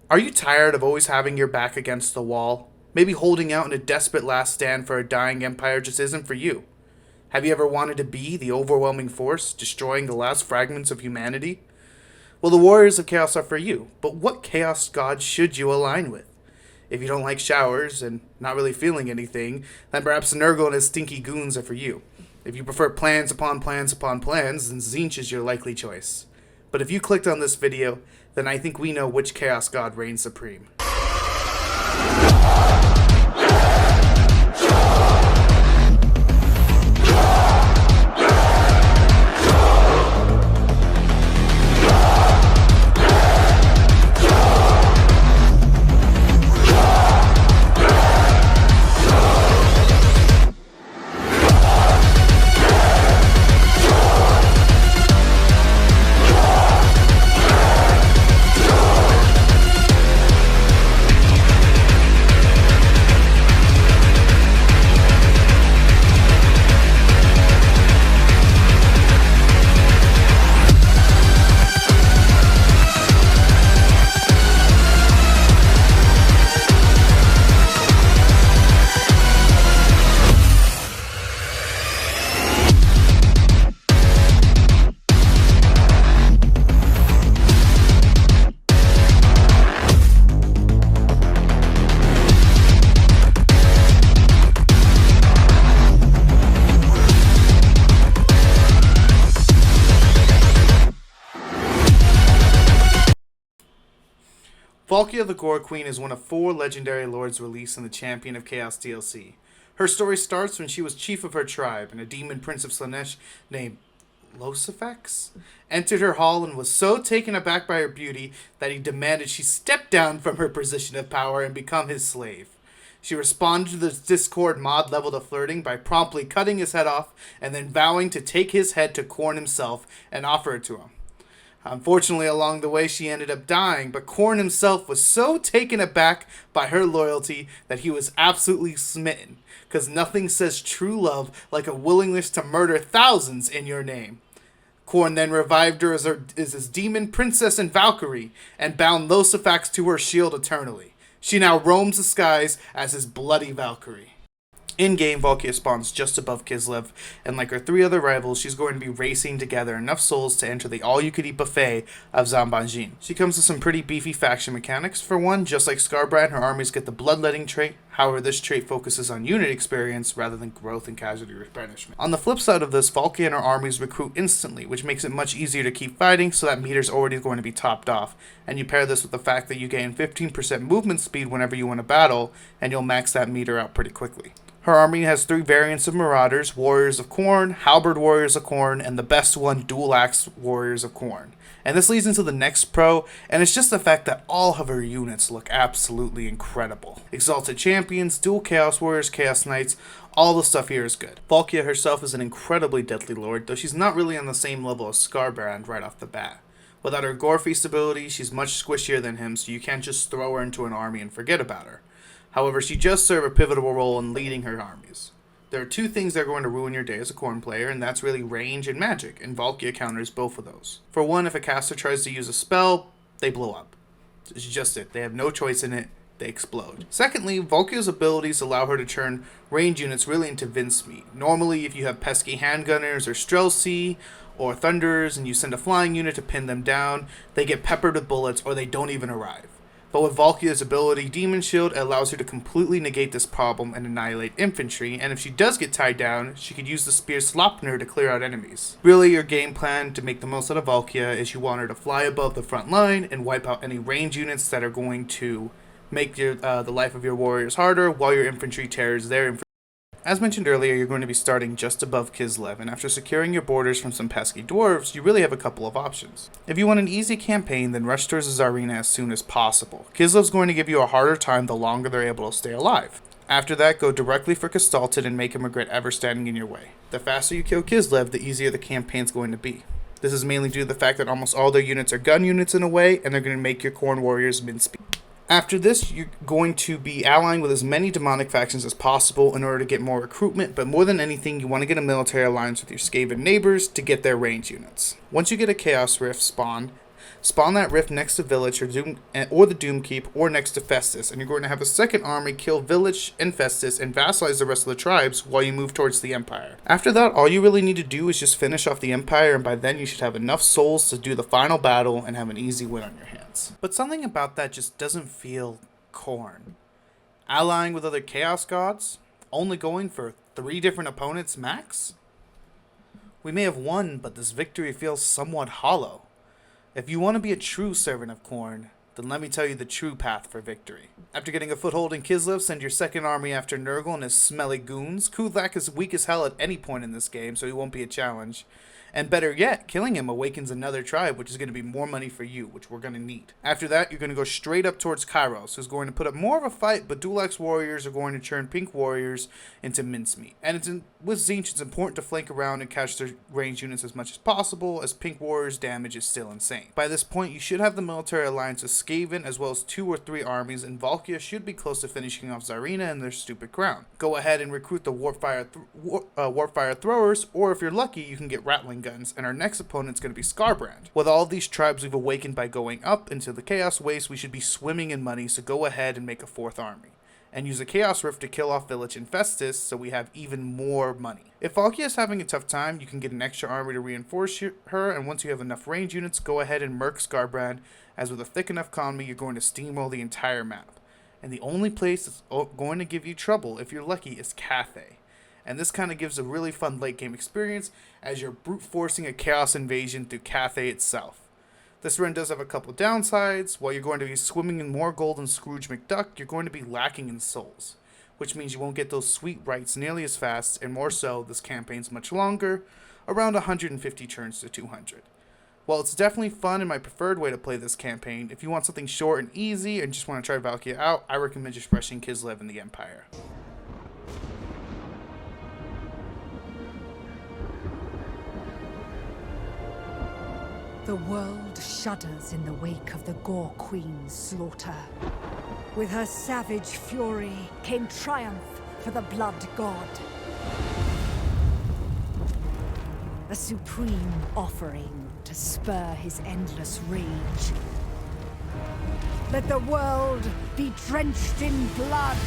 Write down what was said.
Are you tired of always having your back against the wall? Maybe holding out in a desperate last stand for a dying empire just isn't for you. Have you ever wanted to be the overwhelming force, destroying the last fragments of humanity? Well, the Warriors of Chaos are for you, but what Chaos God should you align with? If you don't like showers and not really feeling anything, then perhaps Nurgle and his stinky goons are for you. If you prefer plans upon plans upon plans, then Zinch is your likely choice. But if you clicked on this video, then I think we know which Chaos God reigns supreme. Valkia the Gore Queen is one of 4 legendary lords released in the Champion of Chaos DLC. Her story starts when she was chief of her tribe, and a demon prince of Slaanesh named Losifex entered her hall and was so taken aback by her beauty that he demanded she step down from her position of power and become his slave. She responded to the Discord mod level to flirting by promptly cutting his head off and then vowing to take his head to Khorne himself and offer it to him. Unfortunately, along the way, she ended up dying, but Khorne himself was so taken aback by her loyalty that he was absolutely smitten, because nothing says true love like a willingness to murder thousands in your name. Khorne then revived her as his demon princess and Valkyrie, and bound Losifex to her shield eternally. She now roams the skies as his bloody Valkyrie. In-game, Valkia spawns just above Kislev, and like her 3 other rivals, she's going to be racing to gather enough souls to enter the all-you-could-eat buffet of Zambanjin. She comes with some pretty beefy faction mechanics. For one, just like Scarbrand, her armies get the bloodletting trait. However, this trait focuses on unit experience rather than growth and casualty replenishment. On the flip side of this, Valkia and her armies recruit instantly, which makes it much easier to keep fighting, so that meter's already going to be topped off. And you pair this with the fact that you gain 15% movement speed whenever you win a battle, and you'll max that meter out pretty quickly. Her army has 3 variants of Marauders, Warriors of Khorne, Halberd Warriors of Khorne, and the best one, Dual Axe Warriors of Khorne. And this leads into the next pro, and it's just the fact that all of her units look absolutely incredible. Exalted Champions, Dual Chaos Warriors, Chaos Knights, all the stuff here is good. Valkia herself is an incredibly deadly lord, though she's not really on the same level as Scarbrand right off the bat. Without her Gore Feast ability, she's much squishier than him, so you can't just throw her into an army and forget about her. However, she does serve a pivotal role in leading her armies. There are 2 things that are going to ruin your day as a Khorne player, and that's really range and magic, and Valkia counters both of those. For one, if a caster tries to use a spell, they blow up. It's just it. They have no choice in it. They explode. Secondly, Valkia's abilities allow her to turn range units really into mincemeat. Normally, if you have pesky handgunners or Streltsy or Thunderers and you send a flying unit to pin them down, they get peppered with bullets or they don't even arrive. But with Valkia's ability Demon Shield, it allows her to completely negate this problem and annihilate infantry, and if she does get tied down, she could use the Spear Slopner to clear out enemies. Really, your game plan to make the most out of Valkia is you want her to fly above the front line and wipe out any range units that are going to make the life of your warriors harder while your infantry tears their infantry. As mentioned earlier, you're going to be starting just above Kislev, and after securing your borders from some pesky dwarves, you really have a couple of options. If you want an easy campaign, then rush towards the Tsarina as soon as possible. Kislev's going to give you a harder time the longer they're able to stay alive. After that, go directly for Kastaltyn and make him regret ever standing in your way. The faster you kill Kislev, the easier the campaign's going to be. This is mainly due to the fact that almost all their units are gun units in a way, and they're going to make your Khorne warriors min-speed. After this, you're going to be allying with as many demonic factions as possible in order to get more recruitment, but more than anything, you want to get a military alliance with your Skaven neighbors to get their range units. Once you get a Chaos Rift spawn, Spawn that rift next to Village or the Doom Keep or next to Festus, and you're going to have a second army kill Village and Festus and vassalize the rest of the tribes while you move towards the Empire. After that, all you really need to do is just finish off the Empire, and by then you should have enough souls to do the final battle and have an easy win on your hands. But something about that just doesn't feel Khorne. Allying with other Chaos Gods? Only going for 3 different opponents max? We may have won, but this victory feels somewhat hollow. If you want to be a true servant of Khorne, then let me tell you the true path for victory. After getting a foothold in Kislev, send your second army after Nurgle and his smelly goons. Kuthak is weak as hell at any point in this game, so he won't be a challenge. And better yet, killing him awakens another tribe, which is going to be more money for you, which we're going to need. After that, you're going to go straight up towards Kairos, who's going to put up more of a fight, but Dual Axe warriors are going to turn pink warriors into mincemeat. And with Tzeentch, it's important to flank around and catch their ranged units as much as possible, as pink warriors' damage is still insane. By this point, you should have the military alliance with Skaven, as well as 2 or 3 armies, and Valkia should be close to finishing off Zarina and their stupid crown. Go ahead and recruit the Warpfire Throwers, or if you're lucky, you can get Rattling Guns, and our next opponent's going to be Skarbrand. With all these tribes we've awakened by going up into the Chaos Waste, we should be swimming in money, so go ahead and make a 4th army. And use a Chaos Rift to kill off Village and Festus, so we have even more money. If Valkia is having a tough time, you can get an extra army to reinforce her, and once you have enough range units, go ahead and murk Skarbrand, as with a thick enough economy, you're going to steamroll the entire map. And the only place that's going to give you trouble, if you're lucky, is Cathay. And this kind of gives a really fun late game experience as you're brute forcing a chaos invasion through Cathay itself. This run does have a couple downsides. While you're going to be swimming in more gold than Scrooge McDuck, you're going to be lacking in souls, which means you won't get those sweet rights nearly as fast, and more so, this campaign's much longer, around 150 turns to 200. While it's definitely fun and my preferred way to play this campaign, if you want something short and easy and just want to try Valkia out, I recommend just rushing Kislev in the Empire. The world shudders in the wake of the Gore Queen's slaughter. With her savage fury came triumph for the Blood God. A supreme offering to spur his endless rage. Let the world be drenched in blood!